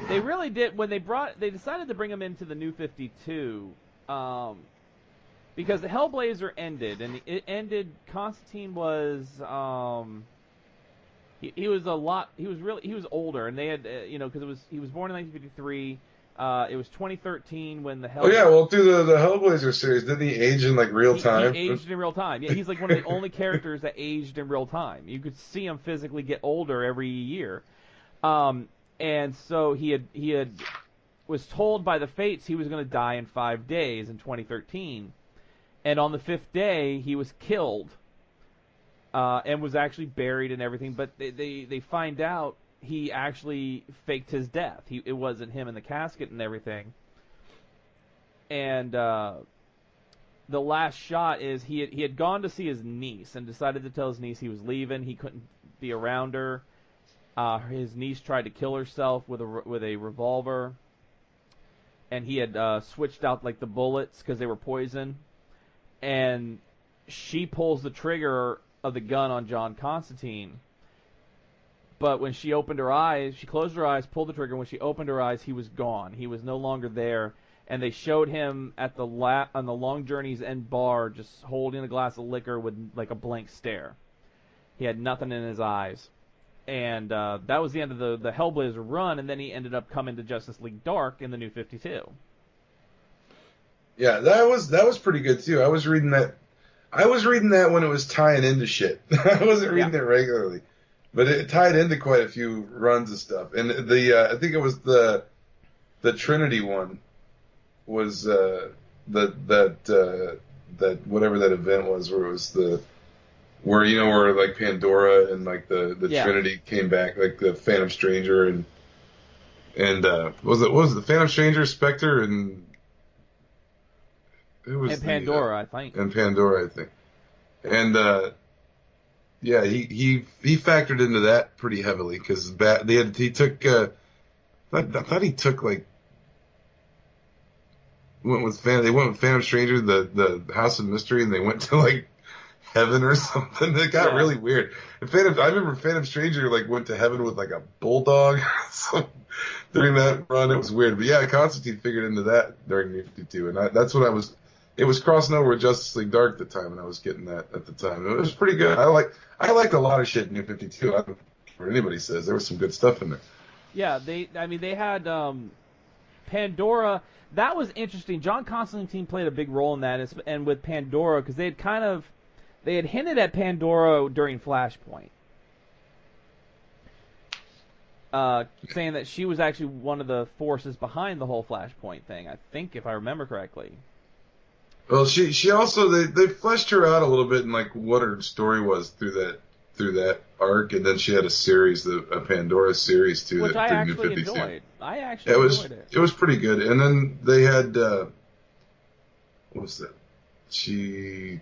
They really did when they decided to bring him into the New 52, because the Hellblazer ended, and it ended. Constantine was he was he was older, and they had because he was born in 1953. It was 2013 when the Oh yeah, well through the Hellblazer series, didn't he age in like real he time? aged in real time. Yeah, he's like one of the only characters that aged in real time. You could see him physically get older every year. And so he had was told by the fates he was going to die in 5 days in 2013, and on the 5th day he was killed, and was actually buried and everything. But they find out he actually faked his death. It wasn't him in the casket and everything. And the last shot is he had gone to see his niece and decided to tell his niece he was leaving. He couldn't be around her. His niece tried to kill herself with a revolver, and he had switched out like the bullets because they were poison. And she pulls the trigger of the gun on John Constantine. But when she opened her eyes, she closed her eyes, pulled the trigger. When she opened her eyes, he was gone. He was no longer there. And they showed him at on the Long Journey's End bar, just holding a glass of liquor with like a blank stare. He had nothing in his eyes. And that was the end of the Hellblazer run, and then he ended up coming to Justice League Dark in the New 52. Yeah, that was pretty good too. I was reading that when it was tying into shit. I wasn't reading it regularly, but it tied into quite a few runs of stuff. And I think it was the Trinity one was that whatever that event was where it was where like Pandora and like the Trinity came back, like the Phantom Stranger and what was the Phantom Stranger, Spectre, and who was Pandora, I think. And Pandora, I think. And yeah, he factored into that pretty heavily because he took I thought he took like they went with Phantom Stranger, the House of Mystery, and they went to like heaven or something. It got really weird. And I remember Phantom Stranger like went to heaven with like a bulldog. So during that run, it was weird. But yeah, Constantine figured into that during New 52, and that's what I was. It was crossing over with Justice League Dark at the time, and I was getting that at the time. It was pretty good. I liked a lot of shit in New 52. I don't care what anybody says. There was some good stuff in there. Yeah, they had Pandora. That was interesting. John Constantine played a big role in that, and with Pandora, because they had hinted at Pandora during Flashpoint, saying that she was actually one of the forces behind the whole Flashpoint thing. I think, if I remember correctly. Well, she also they fleshed her out a little bit in like what her story was through that arc, and then she had a series, a Pandora series too, which I actually enjoyed. I actually enjoyed it. It was pretty good. And then they had what was that? She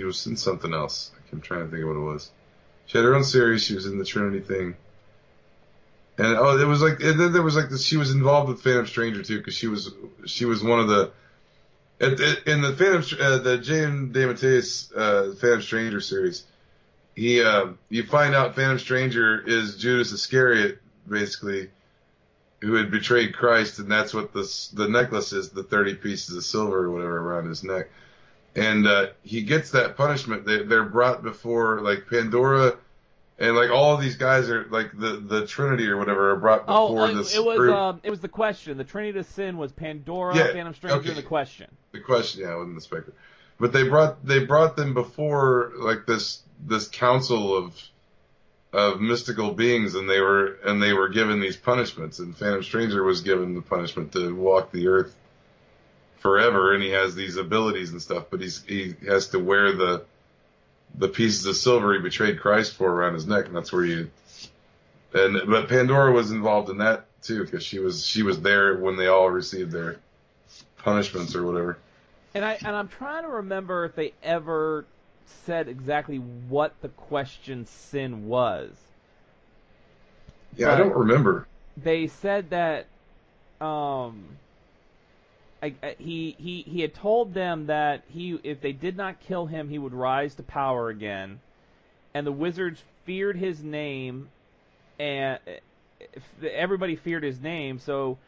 was in something else. I'm trying to think of what it was. She had her own series. She was in the Trinity thing. And it was like, and then there was like this. She was involved with Phantom Stranger too, because she was one of the. In the the J.M. DeMatteis Phantom Stranger series, you find out Phantom Stranger is Judas Iscariot, basically, who had betrayed Christ, and that's what the necklace is, the 30 pieces of silver or whatever around his neck. And he gets that punishment. They're brought before like Pandora, and like all of these guys are like the Trinity or whatever are brought before this group. It was the Question. The Trinity of Sin was Pandora, Phantom Stranger, and the Question. The Question, yeah, wasn't the Spectre. But they brought them before like this council of mystical beings, and they were given these punishments, and Phantom Stranger was given the punishment to walk the earth forever, and he has these abilities and stuff, but he has to wear the pieces of silver he betrayed Christ for around his neck, and that's where but Pandora was involved in that too, because she was there when they all received their punishments or whatever. And I'm trying to remember if they ever said exactly what the Question sin was. Yeah, but I don't remember. They said that he had told them that if they did not kill him, he would rise to power again, and the wizards feared his name, and everybody feared his name, so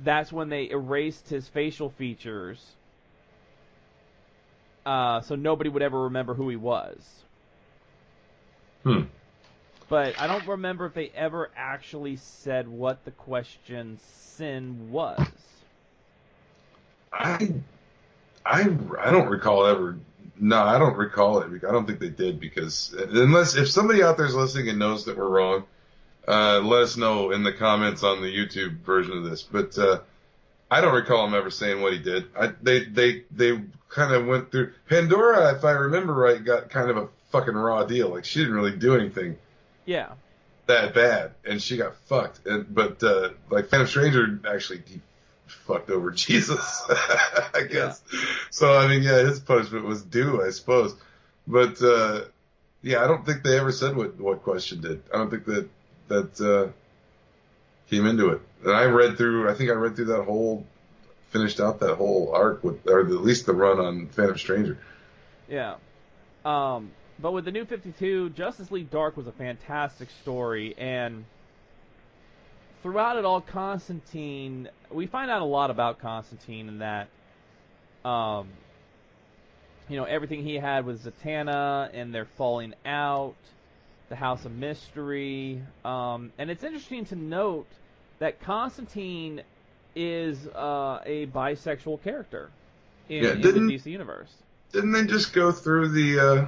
that's when they erased his facial features, so nobody would ever remember who he was. But I don't remember if they ever actually said what the question sin was. I don't recall ever. No, I don't recall it. I don't think they did, because unless if somebody out there's listening and knows that we're wrong, let us know in the comments on the YouTube version of this. But I don't recall him ever saying what he did. They kind of went through Pandora, if I remember right, got kind of a fucking raw deal. Like, she didn't really do anything. Yeah. That bad, and she got fucked. But like Phantom Stranger actually he fucked over Jesus, I guess. Yeah. So I mean, yeah, his punishment was due, I suppose. But yeah, I don't think they ever said what question did. I don't think that came into it. And I read through that whole, finished out that whole arc or at least the run on Phantom Stranger. Yeah. But with the New 52, Justice League Dark was a fantastic story, and throughout it all, Constantine, we find out a lot about Constantine in that, everything he had with Zatanna and their falling out, the House of Mystery, and it's interesting to note that Constantine is a bisexual character in the DC universe. Didn't they just go through the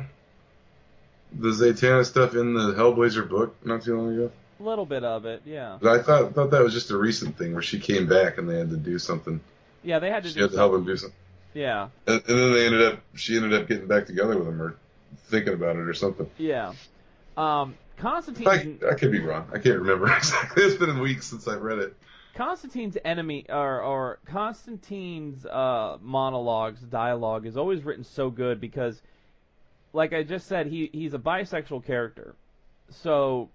Zatanna stuff in the Hellblazer book not too long ago? A little bit of it, yeah. But I thought that was just a recent thing where she came back and they had to do something. Yeah, they had to. She had to help him do something. Yeah. And then she ended up getting back together with him or thinking about it or something. Yeah. Constantine. I could be wrong. I can't remember exactly. It's been weeks since I've read it. Constantine's enemy or Constantine's dialogue is always written so good because, like I just said, he's a bisexual character. So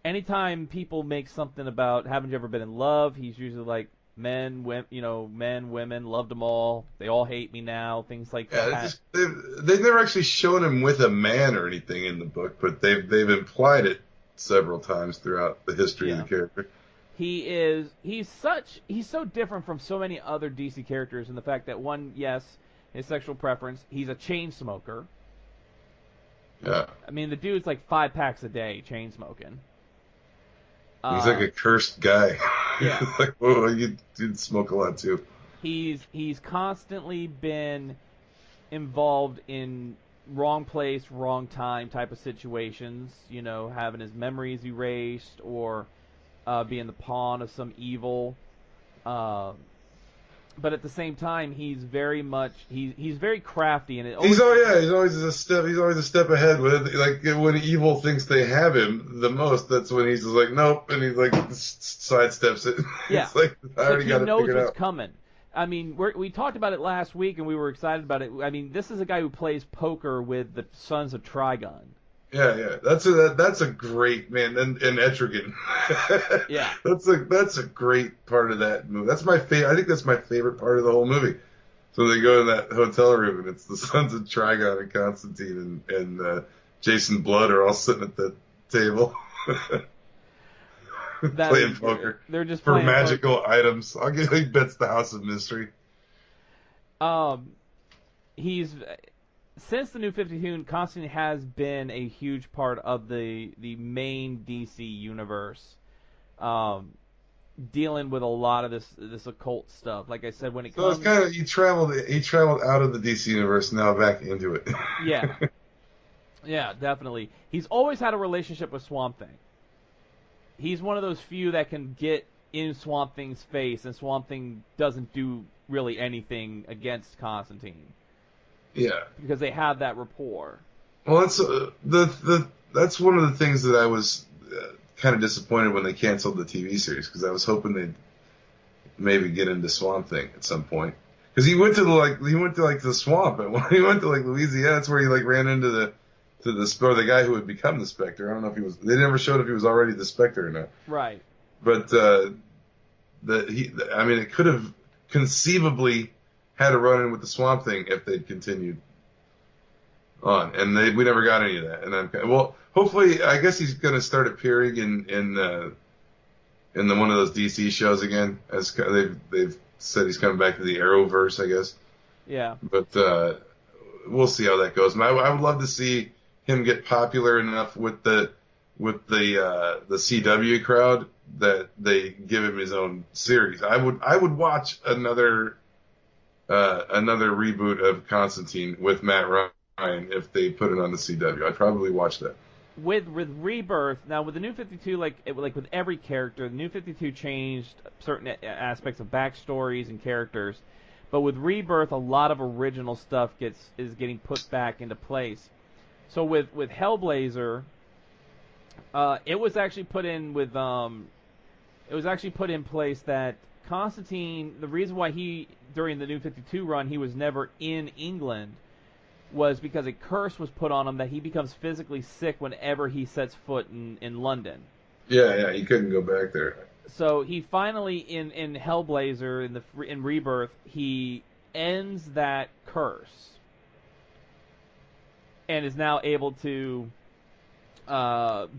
anytime people make something about haven't you ever been in love, he's usually like men, women, loved them all. They all hate me now. Things like that. They've never actually shown him with a man or anything in the book, but they've implied it several times throughout the history of the character. He's so different from so many other DC characters in the fact that one, yes, his sexual preference, he's a chain smoker. Yeah. I mean, the dude's like 5 packs a day chain smoking. He's like a cursed guy. Yeah. Like, whoa, you'd smoke a lot too. He's constantly been involved in wrong place, wrong time type of situations, having his memories erased or being the pawn of some evil. But at the same time, he's very much he's very crafty, and he's always a step ahead with it. Like when evil thinks they have him the most, that's when he's just like nope, and he's like sidesteps it. Yeah, it's like I already got it figured out. He knows what's coming. I mean, we talked about it last week, and we were excited about it. I mean, this is a guy who plays poker with the Sons of Trigon. Yeah, that's a great man, and Etrigan. Yeah, that's a great part of that movie. That's my favorite. I think that's my favorite part of the whole movie. So they go in that hotel room, and it's the Sons of Trigon and Constantine and Jason Blood are all sitting at the table playing poker. They're just for playing magical items. I'll give he bets the House of Mystery. Since the New 52, Constantine has been a huge part of the main DC universe, dealing with a lot of this occult stuff. Like I said, when it comes, it's kind of he traveled out of the DC universe, now back into it. Yeah, definitely. He's always had a relationship with Swamp Thing. He's one of those few that can get in Swamp Thing's face, and Swamp Thing doesn't do really anything against Constantine. Yeah, because they have that rapport. Well, that's that's one of the things that I was kind of disappointed when they canceled the TV series, because I was hoping they'd maybe get into Swamp Thing at some point. Because he went to the swamp, and when he went to like Louisiana, that's where he like ran into the guy who would become the Spectre. I don't know if he was. They never showed if he was already the Spectre or not. Right. But it could have conceivably had a run-in with the Swamp Thing if they'd continued on, and we never got any of that. And hopefully, I guess he's going to start appearing in in one of those DC shows again. As they've said he's coming back to the Arrowverse, I guess. Yeah. But we'll see how that goes. I would love to see him get popular enough with the CW crowd that they give him his own series. I would watch another reboot of Constantine with Matt Ryan if they put it on the CW. I'd probably watch that. With Rebirth, now with the New 52, like with every character, the New 52 changed certain aspects of backstories and characters, but with Rebirth, a lot of original stuff is getting put back into place. So with Hellblazer, it was actually put in place that Constantine, the reason why during the New 52 run he was never in England was because a curse was put on him that he becomes physically sick whenever he sets foot in London. Yeah, he couldn't go back there. So he finally, in Hellblazer, in Rebirth, he ends that curse and is now able to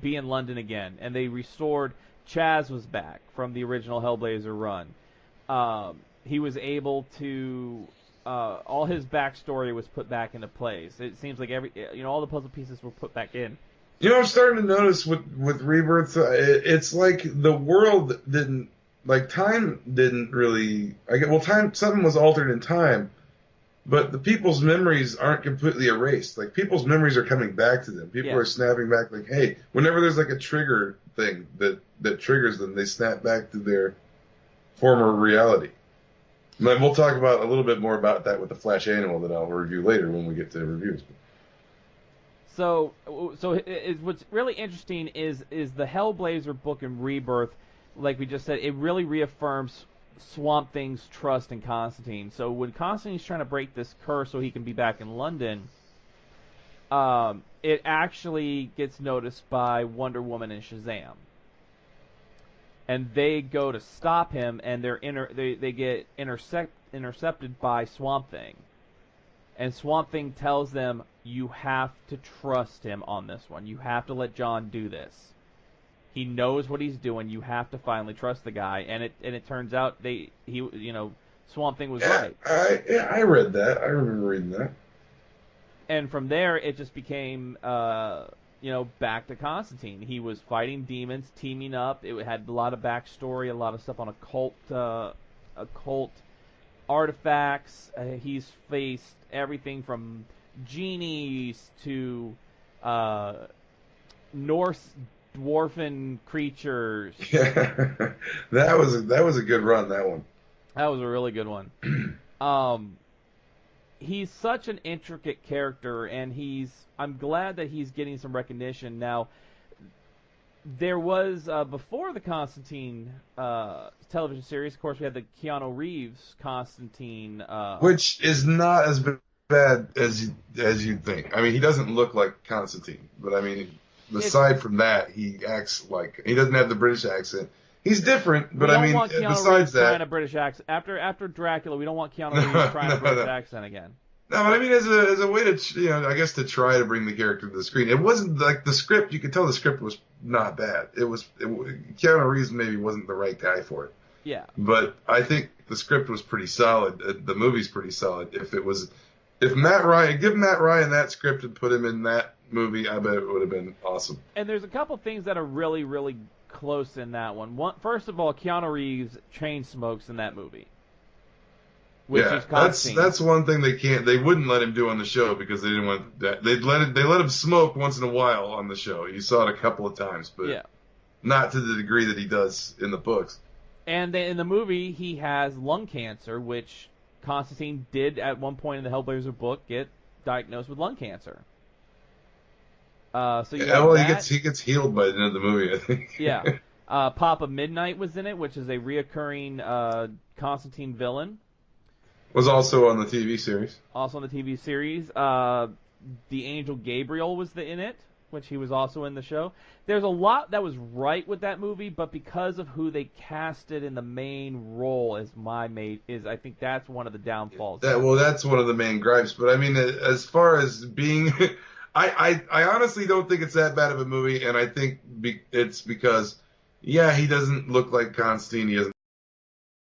be in London again. And they restored, Chaz was back from the original Hellblazer run. He was able to, all his backstory was put back into place. It seems like all the puzzle pieces were put back in. I'm starting to notice with Rebirth, it's like the world didn't, like time didn't really, something was altered in time, but the people's memories aren't completely erased. Like people's memories are coming back to them. People are snapping back like, hey, whenever there's like a trigger thing that triggers them, they snap back to their former reality. And we'll talk about a little bit more about that with the Flash Annual that I'll review later when we get to reviews. So what's really interesting is the Hellblazer book in Rebirth, like we just said, it really reaffirms Swamp Thing's trust in Constantine. So when Constantine's trying to break this curse so he can be back in London, it actually gets noticed by Wonder Woman and Shazam. And they go to stop him, and they get intercepted by Swamp Thing. And Swamp Thing tells them, you have to trust him on this one. You have to let John do this. He knows what he's doing. You have to finally trust the guy. And it turns out Swamp Thing was right. I read that. I remember reading that. And from there, it just became back to Constantine. He was fighting demons, teaming up. It had a lot of backstory, a lot of stuff on occult artifacts. He's faced everything from genies to Norse dwarfen creatures. Yeah, that was a good run. That one. That was a really good one. He's such an intricate character, and I'm glad that he's getting some recognition now. There was before the Constantine television series, of course, we had the Keanu Reeves Constantine, which is not as bad as you'd think. I mean, he doesn't look like Constantine, but I mean, aside from that, he acts like he doesn't have the British accent. He's different, but I mean, besides that, trying a British accent after Dracula, we don't want Keanu Reeves trying a British accent again. No, but I mean, as a way to, I guess to try to bring the character to the screen. It wasn't like the script. You could tell the script was not bad. Keanu Reeves maybe wasn't the right guy for it. Yeah. But I think the script was pretty solid. The movie's pretty solid. If Matt Ryan, give Matt Ryan that script and put him in that movie, I bet it would have been awesome. And there's a couple things that are really, really close in that one. First of all, Keanu Reeves chain smokes in that movie. That's one thing they wouldn't let him do on the show because they didn't want that. They let him smoke once in a while on the show. You saw it a couple of times, but not to the degree that he does in the books. And in the movie, he has lung cancer, which Constantine did at one point in the Hellblazer book get diagnosed with lung cancer. He gets healed by the end of the movie, I think. Yeah. Papa Midnight was in it, which is a reoccurring Constantine villain. Was also on the TV series. Also on the TV series. The Angel Gabriel was in it, which he was also in the show. There's a lot that was right with that movie, but because of who they casted in the main role I think that's one of the downfalls. That's one of the main gripes. But I mean, as far as being, I honestly don't think it's that bad of a movie, and I think it's because, Yeah, he doesn't look like Constantine. He doesn't